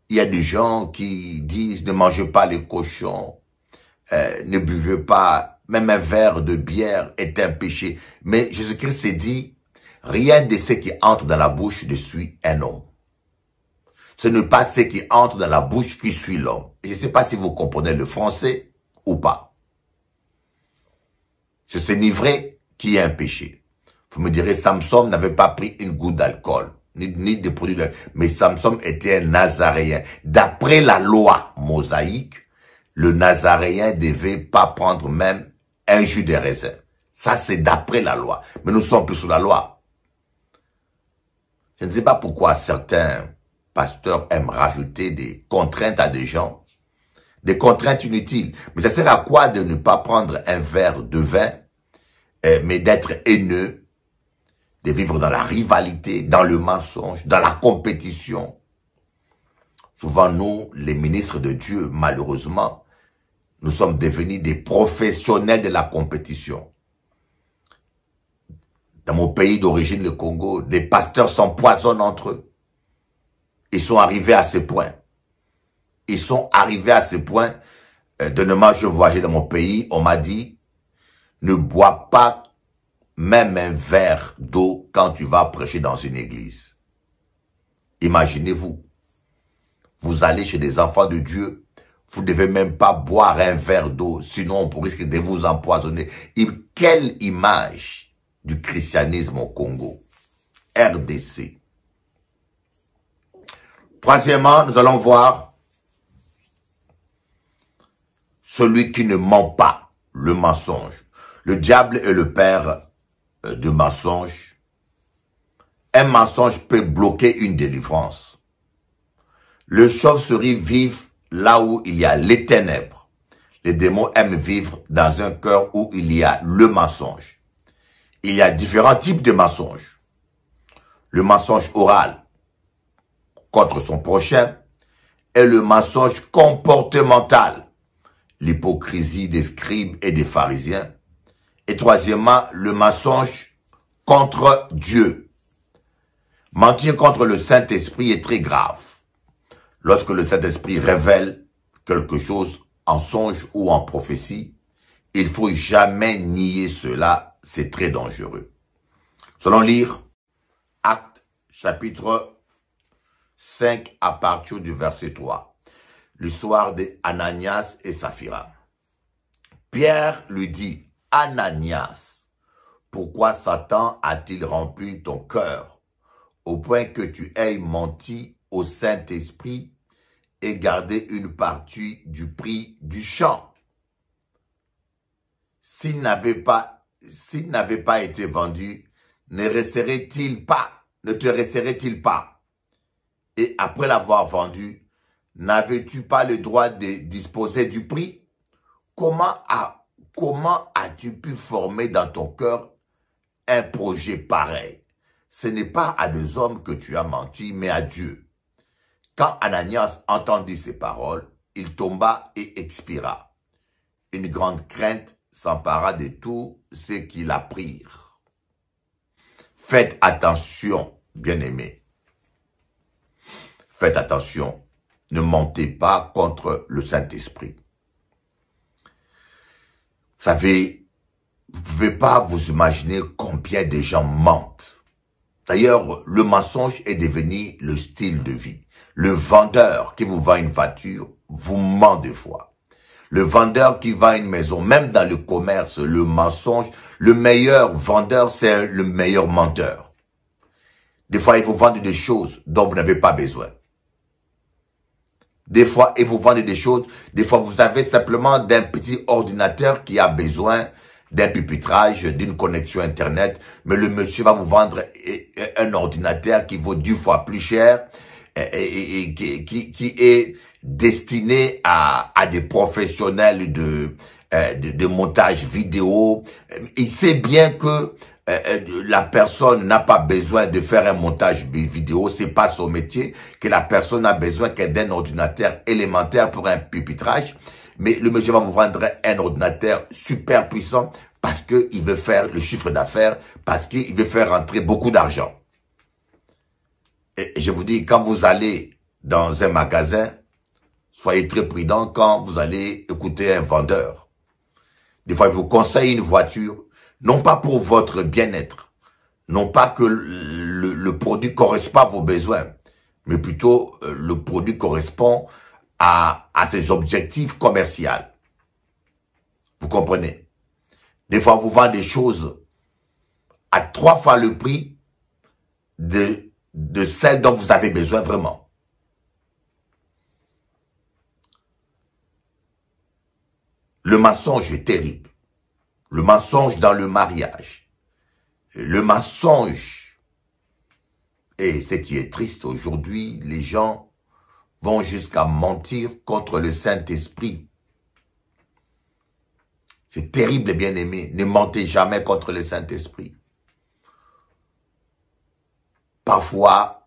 Il y a des gens qui disent ne mangez pas les cochons, ne buvez pas, même un verre de bière est un péché. Mais Jésus-Christ s'est dit, rien de ce qui entre dans la bouche ne suit un homme. Ce n'est pas ce qui entre dans la bouche qui suit l'homme. Je ne sais pas si vous comprenez le français ou pas. C'est s'enivrer qui est un péché. Vous me direz, Samson n'avait pas pris une goutte d'alcool, ni de produits d'alcool. Mais Samson était un Nazaréen. D'après la loi mosaïque, le Nazaréen devait pas prendre même un jus de raisin. Ça, c'est d'après la loi. Mais nous sommes plus sous la loi. Je ne sais pas pourquoi certains pasteurs aiment rajouter des contraintes à des gens. Des contraintes inutiles. Mais ça sert à quoi de ne pas prendre un verre de vin, mais d'être haineux, de vivre dans la rivalité, dans le mensonge, dans la compétition. Souvent, nous, les ministres de Dieu, malheureusement, nous sommes devenus des professionnels de la compétition. Dans mon pays d'origine, le Congo, les pasteurs s'empoisonnent entre eux. Ils sont arrivés à ce point. Ils sont arrivés à ce point de ne pas, je voyageais dans mon pays, on m'a dit, ne bois pas même un verre d'eau quand tu vas prêcher dans une église. Imaginez-vous, vous allez chez des enfants de Dieu, vous ne devez même pas boire un verre d'eau, sinon on risque de vous empoisonner. Quelle image du christianisme au Congo, RDC. Troisièmement, nous allons voir celui qui ne ment pas, le mensonge. Le diable est le père de mensonge. Un mensonge peut bloquer une délivrance. Le chauve-souris vit là où il y a les ténèbres. Les démons aiment vivre dans un cœur où il y a le mensonge. Il y a différents types de mensonges. Le mensonge oral contre son prochain et le mensonge comportemental, l'hypocrisie des scribes et des pharisiens. Et troisièmement, le mensonge contre Dieu. Mentir contre le Saint-Esprit est très grave. Lorsque le Saint-Esprit révèle quelque chose en songe ou en prophétie, il ne faut jamais nier cela, c'est très dangereux. Nous allons lire Actes chapitre 5 à partir du verset 3. L'histoire d'Ananias et Saphira. Pierre lui dit, Ananias, pourquoi Satan a-t-il rempli ton cœur au point que tu aies menti au Saint-Esprit et gardé une partie du prix du champ? S'il n'avait pas été vendu, ne te resterait-il pas? Et après l'avoir vendu, n'avais-tu pas le droit de disposer du prix? Comment as-tu pu former dans ton cœur un projet pareil? Ce n'est pas à deux hommes que tu as menti, mais à Dieu. Quand Ananias entendit ces paroles, il tomba et expira. Une grande crainte s'empara de tous ceux qui l'apprirent. Faites attention, bien-aimés. Faites attention, ne mentez pas contre le Saint-Esprit. Vous savez, vous ne pouvez pas vous imaginer combien de gens mentent. D'ailleurs, le mensonge est devenu le style de vie. Le vendeur qui vous vend une voiture vous ment des fois. Le vendeur qui vend une maison, même dans le commerce, le mensonge, le meilleur vendeur, c'est le meilleur menteur. Des fois, il vous vend des choses dont vous n'avez pas besoin. Des fois, il vous vend des choses. Des fois, vous avez simplement d'un petit ordinateur qui a besoin d'un pupitrage, d'une connexion Internet. Mais le monsieur va vous vendre un ordinateur qui vaut 10 fois plus cher et qui est destiné à des professionnels de montage vidéo. Il sait bien que la personne n'a pas besoin de faire un montage vidéo, c'est pas son métier, que la personne a besoin d'un ordinateur élémentaire pour un pupitrage. Mais le monsieur va vous vendre un ordinateur super puissant parce qu'il veut faire le chiffre d'affaires, parce qu'il veut faire rentrer beaucoup d'argent. Et je vous dis, quand vous allez dans un magasin, soyez très prudent quand vous allez écouter un vendeur. Des fois, il vous conseille une voiture, non pas pour votre bien-être, non pas que le produit correspond à vos besoins, mais plutôt le produit correspond à ses objectifs commerciaux. Vous comprenez? Des fois, on vous vend des choses à 3 fois le prix de celles dont vous avez besoin vraiment. Le mensonge est terrible. Le mensonge dans le mariage. Le mensonge. Et ce qui est triste aujourd'hui, les gens vont jusqu'à mentir contre le Saint-Esprit. C'est terrible, bien-aimés. Ne mentez jamais contre le Saint-Esprit. Parfois,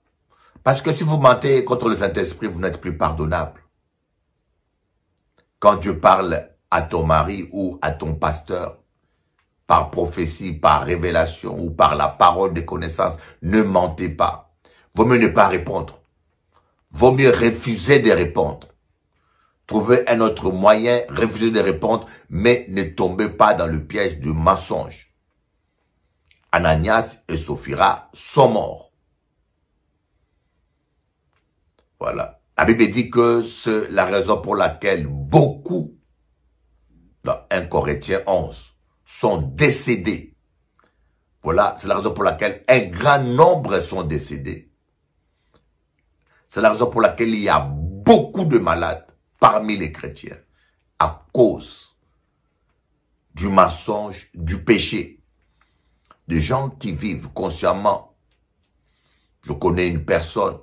parce que si vous mentez contre le Saint-Esprit, vous n'êtes plus pardonnable. Quand Dieu parle à ton mari ou à ton pasteur, par prophétie, par révélation ou par la parole de connaissance, ne mentez pas. Vaut mieux ne pas répondre. Vaut mieux refuser de répondre. Trouvez un autre moyen, refusez de répondre, mais ne tombez pas dans le piège du mensonge. Ananias et Saphira sont morts. Voilà. La Bible dit que c'est la raison pour laquelle beaucoup, dans 1 Corinthiens 11, sont décédés. Voilà, c'est la raison pour laquelle un grand nombre sont décédés. C'est la raison pour laquelle il y a beaucoup de malades parmi les chrétiens, à cause du mensonge, du péché. Des gens qui vivent consciemment. Je connais une personne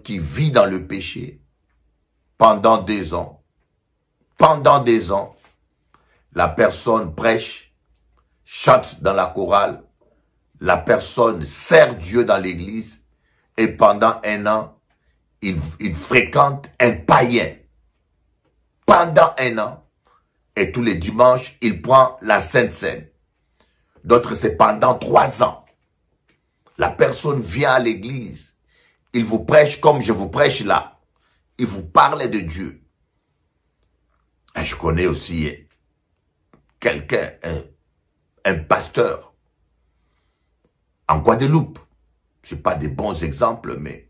qui vit dans le péché pendant des ans. Pendant des ans, la personne prêche, chante dans la chorale, la personne sert Dieu dans l'église et pendant 1 an, il fréquente un païen. Pendant 1 an, et tous les dimanches, il prend la Sainte Seine. D'autres, c'est pendant 3 ans. La personne vient à l'église, il vous prêche comme je vous prêche là. Il vous parle de Dieu. Et je connais aussi quelqu'un, un pasteur, en Guadeloupe. Ce n'est pas des bons exemples, mais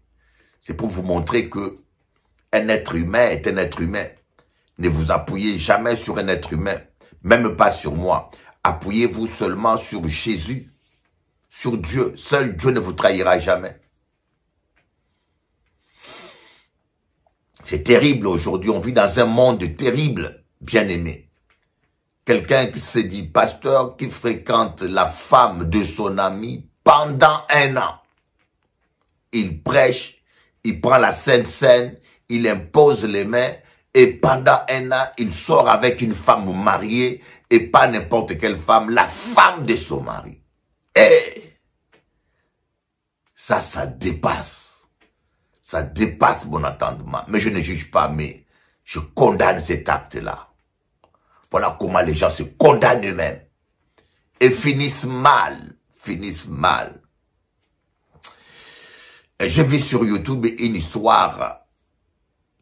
c'est pour vous montrer que un être humain est un être humain. Ne vous appuyez jamais sur un être humain, même pas sur moi. Appuyez-vous seulement sur Jésus, sur Dieu. Seul Dieu ne vous trahira jamais. C'est terrible aujourd'hui, on vit dans un monde terrible, bien-aimé. Quelqu'un qui se dit pasteur, qui fréquente la femme de son ami pendant 1 an. Il prêche, il prend la Sainte Seine, il impose les mains et pendant 1 an, il sort avec une femme mariée et pas n'importe quelle femme, la femme de son mari. Et ça dépasse. Ça dépasse mon entendement. Mais je ne juge pas, mais je condamne cet acte-là. Voilà comment les gens se condamnent eux-mêmes. Et finissent mal. Finissent mal. Et je vis sur YouTube une histoire.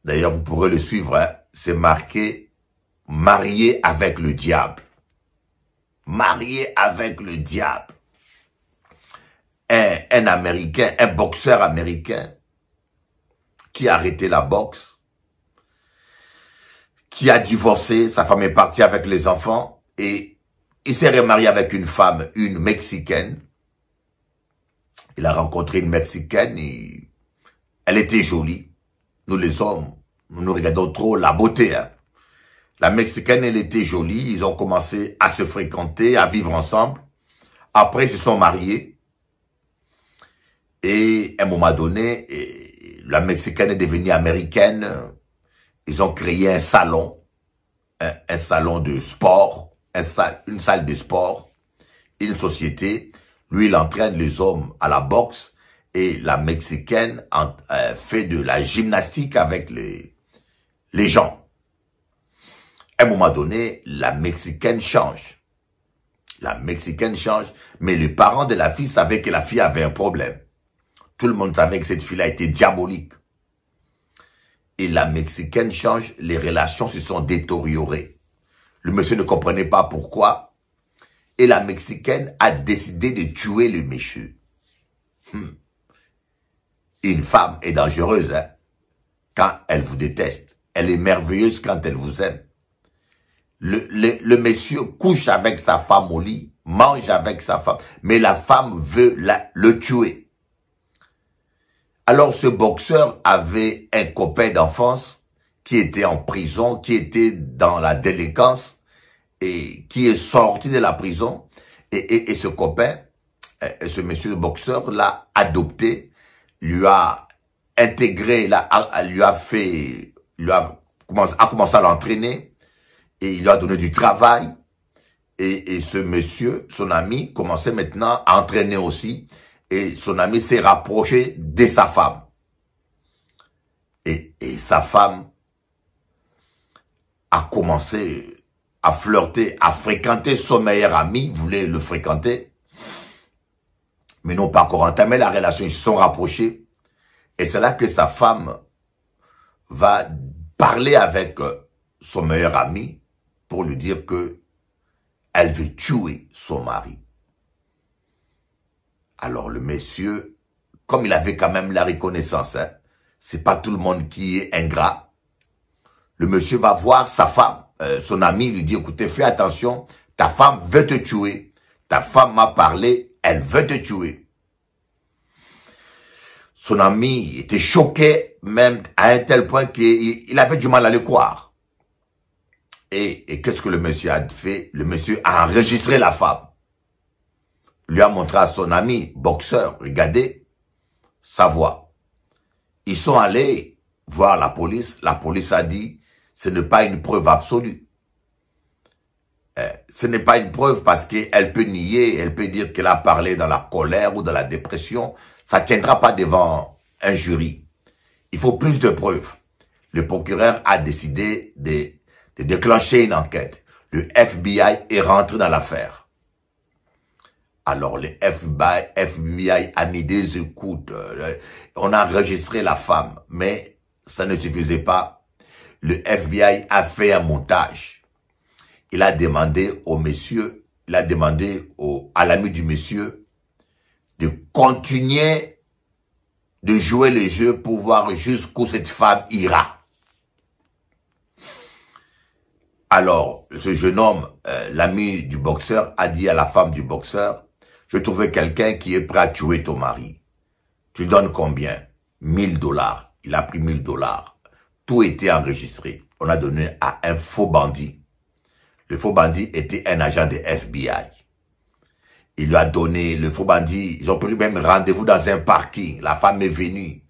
D'ailleurs, vous pourrez le suivre. Hein, c'est marqué « Marié avec le diable ». Marié avec le diable. Un Américain, un boxeur américain, qui a arrêté la boxe, qui a divorcé, sa femme est partie avec les enfants, et il s'est remarié avec une femme, une Mexicaine. Il a rencontré une Mexicaine, et elle était jolie. Nous les hommes, nous regardons trop la beauté. Hein. La Mexicaine, elle était jolie, ils ont commencé à se fréquenter, à vivre ensemble. Après, ils se sont mariés. Et à un moment donné, la Mexicaine est devenue américaine. Ils ont créé un salon, un salon de sport, une salle de sport, une société. Lui, il entraîne les hommes à la boxe et la Mexicaine fait de la gymnastique avec les gens. À un moment donné, la Mexicaine change. La Mexicaine change, mais les parents de la fille savaient que la fille avait un problème. Tout le monde savait que cette fille-là était diabolique. Et la Mexicaine change, les relations se sont détériorées. Le monsieur ne comprenait pas pourquoi. Et la Mexicaine a décidé de tuer le monsieur. Une femme est dangereuse, hein, quand elle vous déteste. Elle est merveilleuse quand elle vous aime. Le monsieur couche avec sa femme au lit, mange avec sa femme, mais la femme veut le tuer. Alors ce boxeur avait un copain d'enfance qui était en prison, qui était dans la délinquance et qui est sorti de la prison. Et ce copain, ce monsieur boxeur l'a adopté, lui a intégré, a commencé à l'entraîner. Et il lui a donné du travail. Et ce monsieur, son ami, commençait maintenant à entraîner aussi. Et son ami s'est rapproché de sa femme. Et sa femme a commencé à flirter, à fréquenter son meilleur ami, voulait le fréquenter. Mais n'ont pas encore entamé la relation, ils se sont rapprochés. Et c'est là que sa femme va parler avec son meilleur ami, pour lui dire que elle veut tuer son mari. Alors le monsieur, comme il avait quand même la reconnaissance, hein, c'est pas tout le monde qui est ingrat, le monsieur va voir sa femme, son ami lui dit, écoutez, fais attention, ta femme veut te tuer, ta femme m'a parlé, elle veut te tuer. Son ami était choqué, même à un tel point qu'il avait du mal à le croire. Et qu'est-ce que le monsieur a fait? Le monsieur a enregistré la femme. Lui a montré à son ami, boxeur, regardez, sa voix. Ils sont allés voir la police. La police a dit, ce n'est pas une preuve absolue. Ce n'est pas une preuve parce qu'elle peut nier, elle peut dire qu'elle a parlé dans la colère ou dans la dépression. Ça ne tiendra pas devant un jury. Il faut plus de preuves. Le procureur a décidé de déclencher une enquête. Le FBI est rentré dans l'affaire. Alors, le FBI a mis des écoutes. On a enregistré la femme, mais ça ne suffisait pas. Le FBI a fait un montage. Il a demandé au monsieur, à l'ami du monsieur de continuer de jouer le jeu pour voir jusqu'où cette femme ira. Alors, ce jeune homme, l'ami du boxeur, a dit à la femme du boxeur, je trouvais quelqu'un qui est prêt à tuer ton mari. Tu donnes combien? 1000 $. Il a pris 1000 $. Tout était enregistré. On a donné à un faux bandit. Le faux bandit était un agent de FBI. Il lui a donné, le faux bandit, ils ont pris même rendez-vous dans un parking. La femme est venue.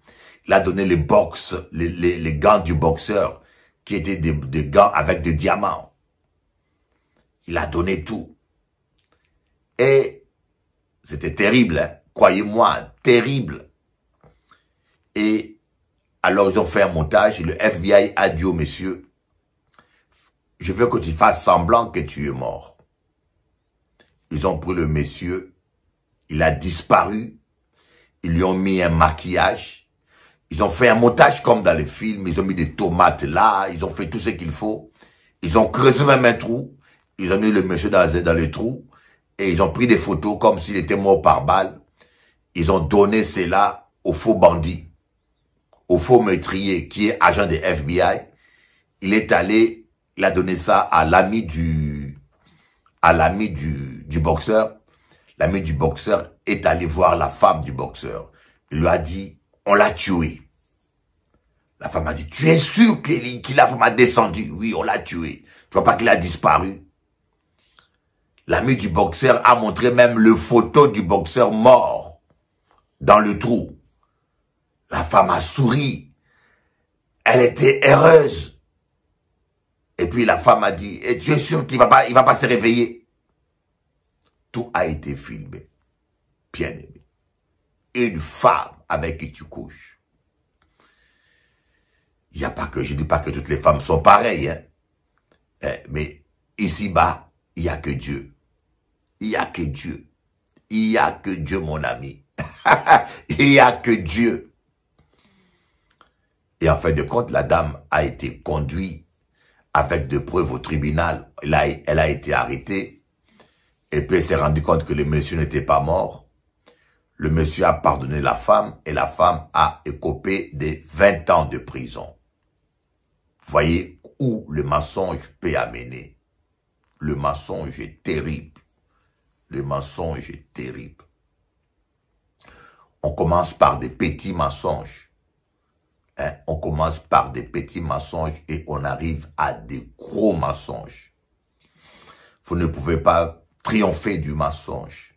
Il a donné les gants du boxeur, qui étaient des gants avec des diamants. Il a donné tout. Et c'était terrible, hein? Croyez-moi, terrible. Et alors ils ont fait un montage, et le FBI a dit au monsieur, je veux que tu fasses semblant que tu es mort. Ils ont pris le monsieur, il a disparu, ils lui ont mis un maquillage, ils ont fait un montage comme dans les films, ils ont mis des tomates là, ils ont fait tout ce qu'il faut. Ils ont creusé même un trou, ils ont mis le monsieur dans le trou, et ils ont pris des photos comme s'il était mort par balle. Ils ont donné cela au faux bandit, au faux meurtrier qui est agent de FBI. Il est allé, il a donné ça à l'ami du boxeur. L'ami du boxeur est allé voir la femme du boxeur. Il lui a dit, on l'a tué. La femme a dit, tu es sûr qu'il a vraiment descendu? Oui, on l'a tué. Tu vois pas qu'il a disparu? L'ami du boxeur a montré même le photo du boxeur mort dans le trou. La femme a souri. Elle était heureuse. Et puis la femme a dit, et tu es sûr qu'il va pas se réveiller? Tout a été filmé. Bien aimé. Une femme avec qui tu couches. Il n'y a pas que, je dis pas que toutes les femmes sont pareilles, hein. Mais ici-bas, il n'y a que Dieu. Il n'y a que Dieu. Il n'y a que Dieu, mon ami. Il n'y a que Dieu. Et en fin de compte, la dame a été conduite avec de preuves au tribunal. Elle a été arrêtée. Et puis elle s'est rendue compte que le monsieur n'était pas mort. Le monsieur a pardonné la femme et la femme a écopé de 20 ans de prison. Voyez où le mensonge peut amener. Le mensonge est terrible. Le mensonge est terrible. On commence par des petits mensonges. Hein? On commence par des petits mensonges et on arrive à des gros mensonges. Vous ne pouvez pas triompher du mensonge.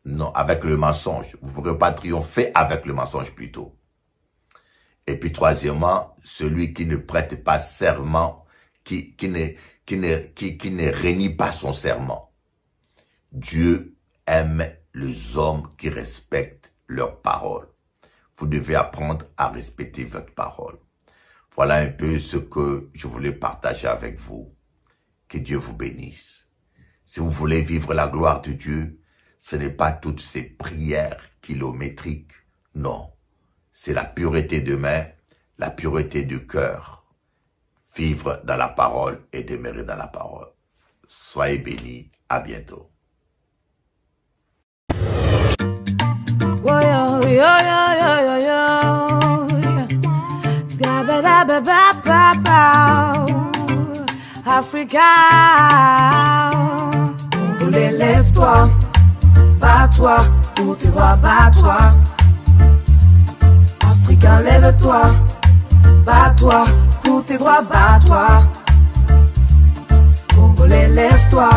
Non, avec le mensonge. Vous ne pouvez pas triompher avec le mensonge plutôt. Et puis troisièmement, celui qui ne prête pas serment, qui ne renie pas son serment. Dieu aime les hommes qui respectent leurs paroles. Vous devez apprendre à respecter votre parole. Voilà un peu ce que je voulais partager avec vous. Que Dieu vous bénisse. Si vous voulez vivre la gloire de Dieu, ce n'est pas toutes ces prières kilométriques. Non. C'est la pureté de main, la pureté du cœur. Vivre dans la parole et demeurer dans la parole. Soyez bénis. À bientôt. Africa, Congolais, lève-toi, bats-toi, pour tes droits, bats-toi. Africain, lève-toi, bats-toi, pour tes droits, bats-toi. Congolais, lève-toi,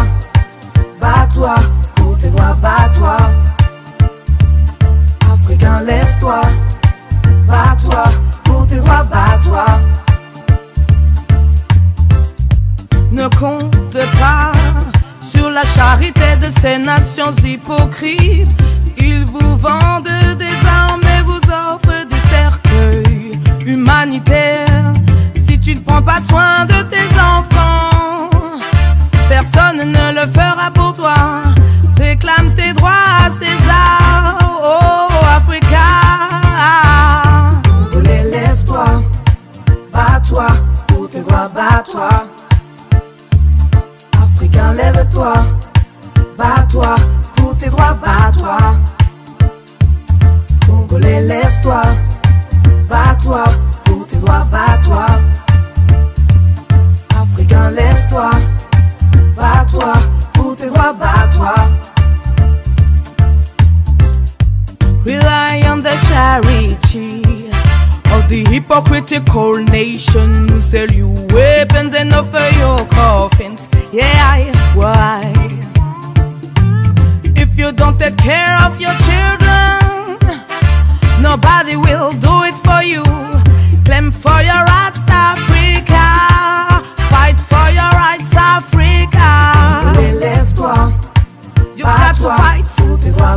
bats-toi, pour tes droits, bats-toi. Africain, lève-toi, bats-toi, pour tes droits, bats-toi. Ne compte pas sur la charité de ces nations hypocrites. Ils vous vendent des armes et vous offrent des cercueils humanitaires. Si tu ne prends pas soin de tes enfants, personne ne le fera pour toi. Réclame tes droits à César, oh Africa. Congolais, lève-toi, bats-toi, pour tes droits, bats-toi. Africain, lève-toi, bats-toi, pour tes droits, bats-toi. Congolais, lève-toi, bats-toi, pour tes droits, bats-toi. Africain, lève-toi, bats-toi, pour tes droits, bats-toi. Rely on the charity of the hypocritical nation who sell you weapons and offer your coffins. Yeah, why? If you don't take care of your children, nobody will do it for you. Claim for your rights, Africa. Fight for your rights, Africa. Lève-toi. You've got to fight.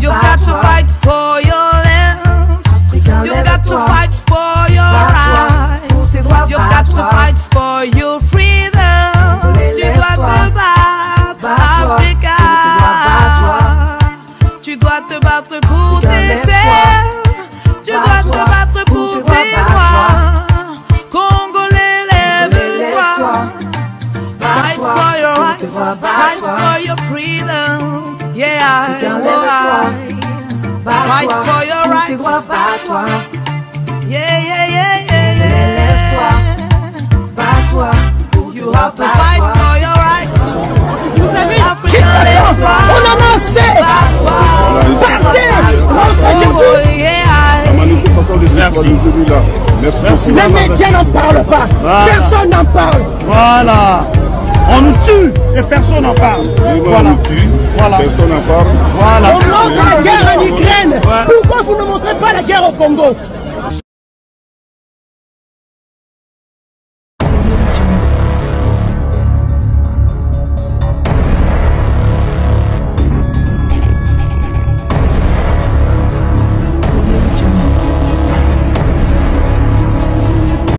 You've got to fight for your lands. You've got to fight for your rights. You've got to fight for your freedom. Tu dois te battre, Africa. Tu dois te battre pour tes terres. Tu dois te battre pour tes droits. Congolais, lève-toi. Fight for your rights. Fight for your freedom. Yeah, fight for your rights. Yeah, yeah, yeah, yeah, yeah. Lève-toi, bats-toi. You have to fight for your rights. Vous savez, on en a assez. Partez, rentrez chez vous. La manifestation des espoirs d'aujourd'hui là. Merci. Les médias n'en parlent pas. Voilà. Personne n'en parle. Voilà. On nous tue et personne n'en parle. Voilà. On nous tue, voilà. Personne n'en parle. Voilà. On montre la guerre en Ukraine. Voilà. Pourquoi vous ne montrez pas la guerre au Congo?